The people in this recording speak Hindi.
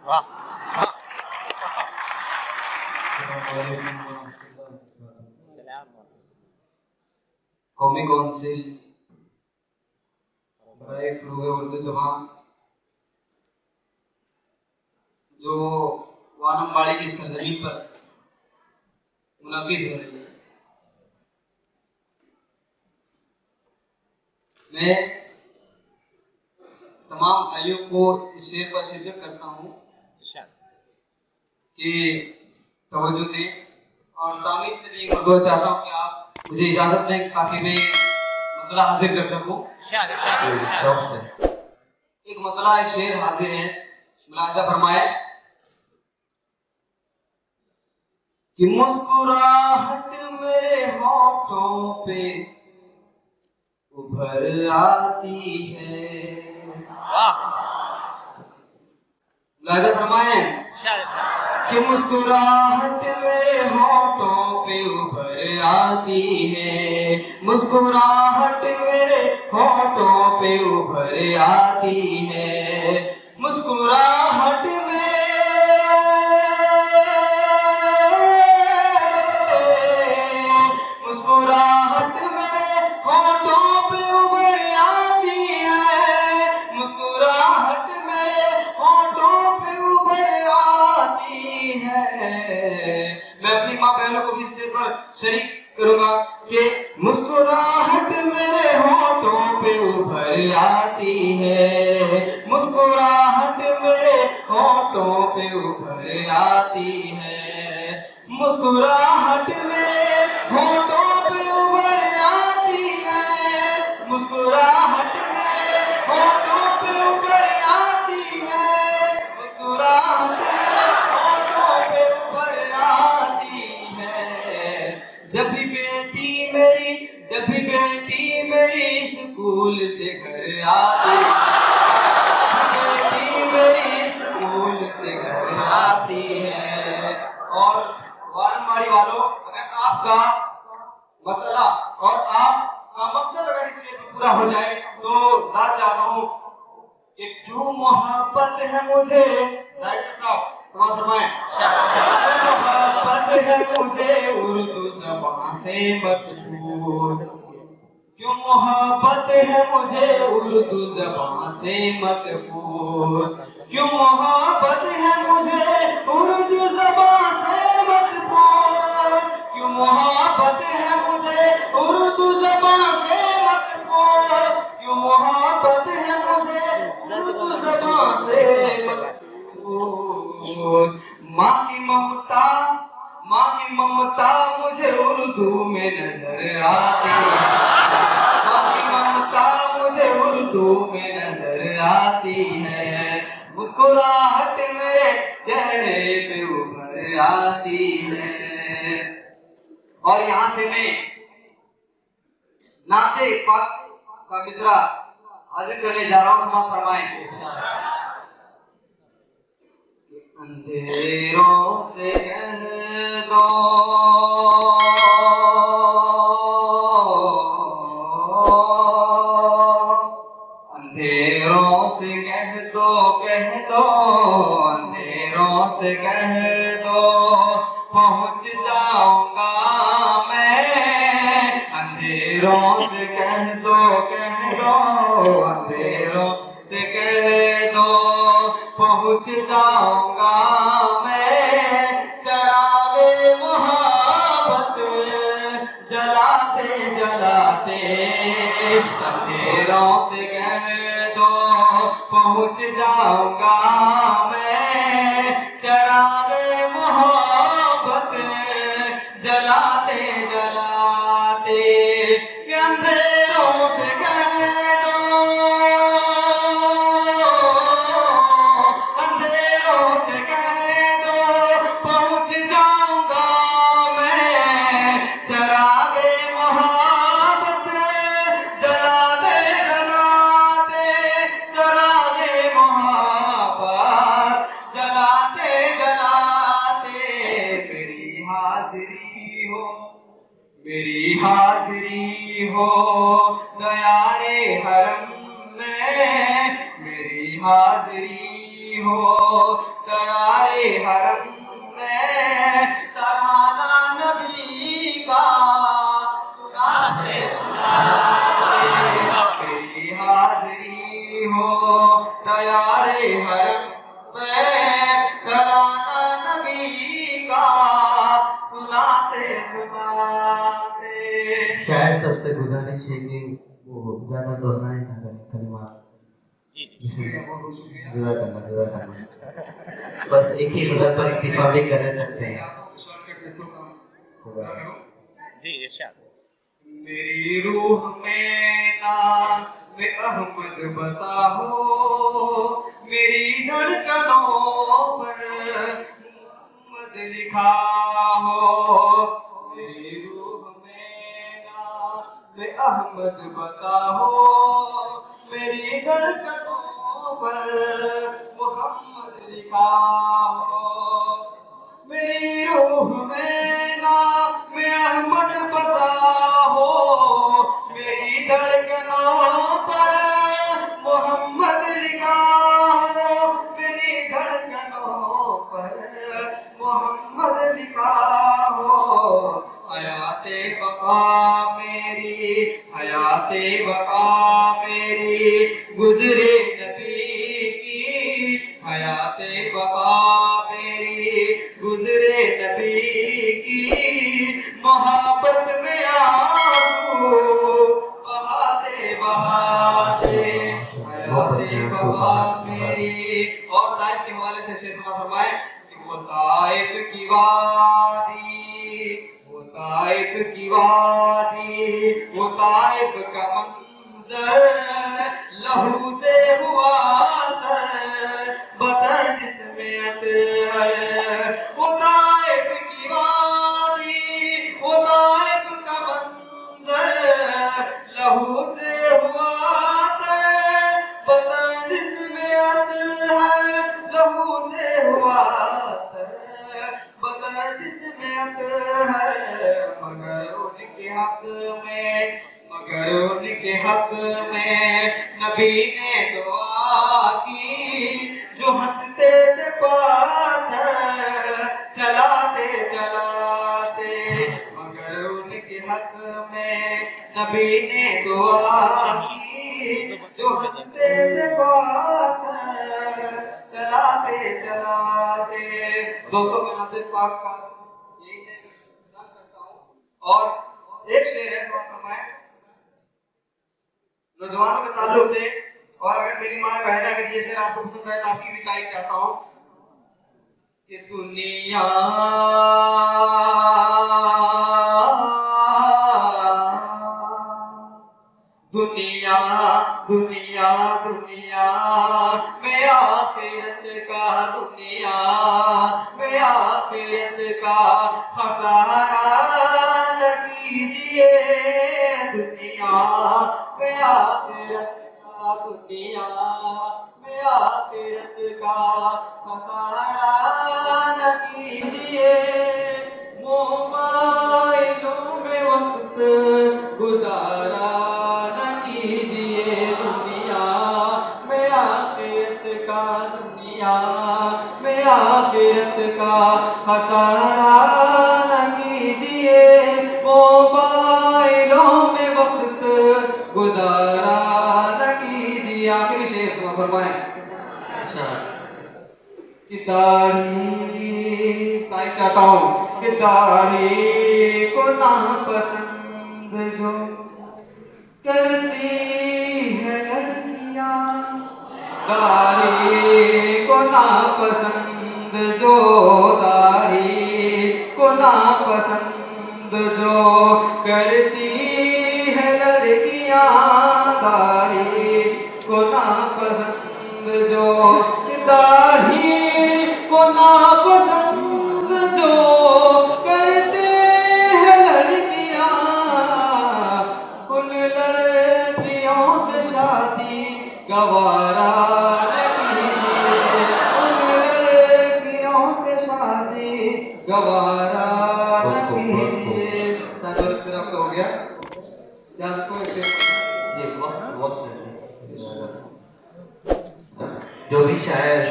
वाह। कौमी कौंसिल बराए फरोग उर्दू ज़बान जो वानमबाड़ी की सरजमीन पर मुनाकिद हो रही है, मैं तमाम भाइयों को इस शेर पर शिरकत करता हूँ कि तवज्जो दें और सामिन से भी मदद चाहता हूँ कि आप मुझे इजाजत दें ताकि मैं मतला हाजिर कर सकूँ। एक मतला एक शेर हाजिर है, मुलाजा फरमाए कि मुस्कुराहट मेरे होठों पे उभर आती है। मुलाजा फरमाए कि मुस्कुराहट मेरे होठों पे उभर आती है, मुस्कुराहट मेरे होठों पे उभर आती है, मुस्कुराहट मुस्कुराहट मेरे होठों पे उभर आती है, मुस्कुराहट मेरे होठों पे उभर आती है। मैं अपनी माँ बहनों को भी इस शेर पर शरीक करूंगा कि मुस्कुराहट मेरे होठों पे उभर आती है, मुस्कुराहट मेरे होठों पे उभर आती है, मुस्कुराहट मेरे होठों पे उभर आती है, मुस्कुराहट मेरे होठों पे उभर आती है, मुस्कुराहट मेरे होठों पे उभर आती है। जब भी बेटी मेरी स्कूल से घर आती, बेटी मेरी स्कूल से घर आती है। और वानमबाड़ी वालों, अगर आपका मसला और आपका मकसद अगर इस शेर में पूरा हो जाए तो दाद चाहता हूँ कि जो मोहब्बत है मुझे, डायरेक्टर साहब फरमाएं, मोहब्बत है मुझे उर्दू ज़बान से मत पूछ, क्यों मोहब्बत है मुझे उर्दू ज़बान से मत पूछ, क्यों मोहब्बत है मुझे उर्दू ज़बान से मत पूछ, क्यों मोहब्बत है मुझे उर्दू ज़बान से मत पूछ, क्यों मोहब्बत है मुझे उर्दू ज़बान से मत पूछ। माँ की ममता मुझे उर्दू में नजर आती है, मुझे उर्दू में नजर आती है, मुस्कुराहट मेरे चेहरे पे उभर आती है। और यहाँ से मैं नाते पाक का मिसरा हाजिर करने जा रहा हूँ, समाप्त फरमाएं। अंधेरों से कह दो अंधेरों से कह दो अंधेरों से कह दो पहुंच जाऊंगा मैं, अंधेरों से कह दो अंधेरों से कह दो पहुंच जाऊंगा मैं, चरागे मोहब्बत जलाते जलाते, अंधेरों से कह दो पहुंच जाऊंगा मैं, चरागे मोहब्बत जलाते जलाते, अंधेरों से कह दो, अंधेरों से कह दो पहुंच जाऊंगा मैं, चरागे मोहब्बत जलाते जलाते, चरागे मोहब्बत जलाते जलाते। तैयारे हरम में तराना नबी का सुनाते सुनाते मेरी हाजिरी हो तैयारे हरम में तराना नबी का सुनाते सुनाते। शायद सबसे गुजारिश है कि वो ज्यादा दोहराए ना करें कलिमात, जुदा करना बस एक ही गजल पर इक्तिफा भी कर सकते हैं। जी इरशाद। मेरी रूह में नाम अहमद बसा हो, मेरी धड़कनों पर मोहम्मद लिखा हो। मेरी रूह में नाम अहमद बसा हो, मेरी धड़कनों पर मोहम्मद लिखा हो। मेरी रूह में नाम अहमद बसा हो, मेरी धड़कनों पर मोहम्मद लिखा हो। मेरी धड़कनों पर मोहम्मद लिखा हो। हयाते बका मेरी, हयाते बका मेरी गुजरे नबी की, हयाते बका मेरी गुजरे नबी की। मोहब्बत में आंसू बहाते बहाते हयाते बका मेरी। और ताइफ के हवाले से शेर फरमाए कि वो ताइफ की वादी, वो ताइफ की वादी, वो ताइफ का मंजर लहू से हुआ तर, बतर जिसमें अतहर। वो ताइफ की वादी, वो ताइफ का मंजर लहू से हुआ तर, बतर जिसमें अतहर। लहू से हुआ तर, बतर जिसमें अतहर। मगर उनके हक में, मगर उनके हक में नबी ने दुआ की, जो हंसते थे पाथर चलाते चलाते। मगर उनके हक में नबी ने दुआ की, जो हंसते थे पाथर चलाते चलाते। दोस्तों मैं नाते पाक का यही से करता हूँ। और एक शेर है नौजवानों के ताल्लुक से, और अगर मेरी माँ बहन अगर ये शेर आपको पसंद है तो आपकी भी तारीफ चाहता हूँ कि दुनिया दुनिया दुनिया दुनिया में आखिरत का, दुनिया में आखिरत का खसारा न कीजिए। दुनिया में आखिरत का, दुनिया में आखिरत का खसारा न कीजिए। मोबाइलों में वक्त गुजारा न कीजिए। दुनिया में आखिरत का, दुनिया में आखिरत का खसारा न कीजिए। मोबाइलों में वक्त गुजारा न कीजिए। आखिरी शेर फरमाएं कि दाढ़ी ताई चाहता हूँ कि दाढ़ी को नापसंद जो करती है लड़कियाँ, दाढ़ी को नापसंद जो, दाढ़ी को नापसंद जो करती है लड़कियाँ, दाढ़ी को नापसंद जो, दाढ़ी को नापसंद जो करते हैं लड़कियाँ। उन लड़कियों से शादी गवारा न कीजिए। उन लड़कियों से शादी गवारा न कीजिए। शायद हो गया जो भी शायर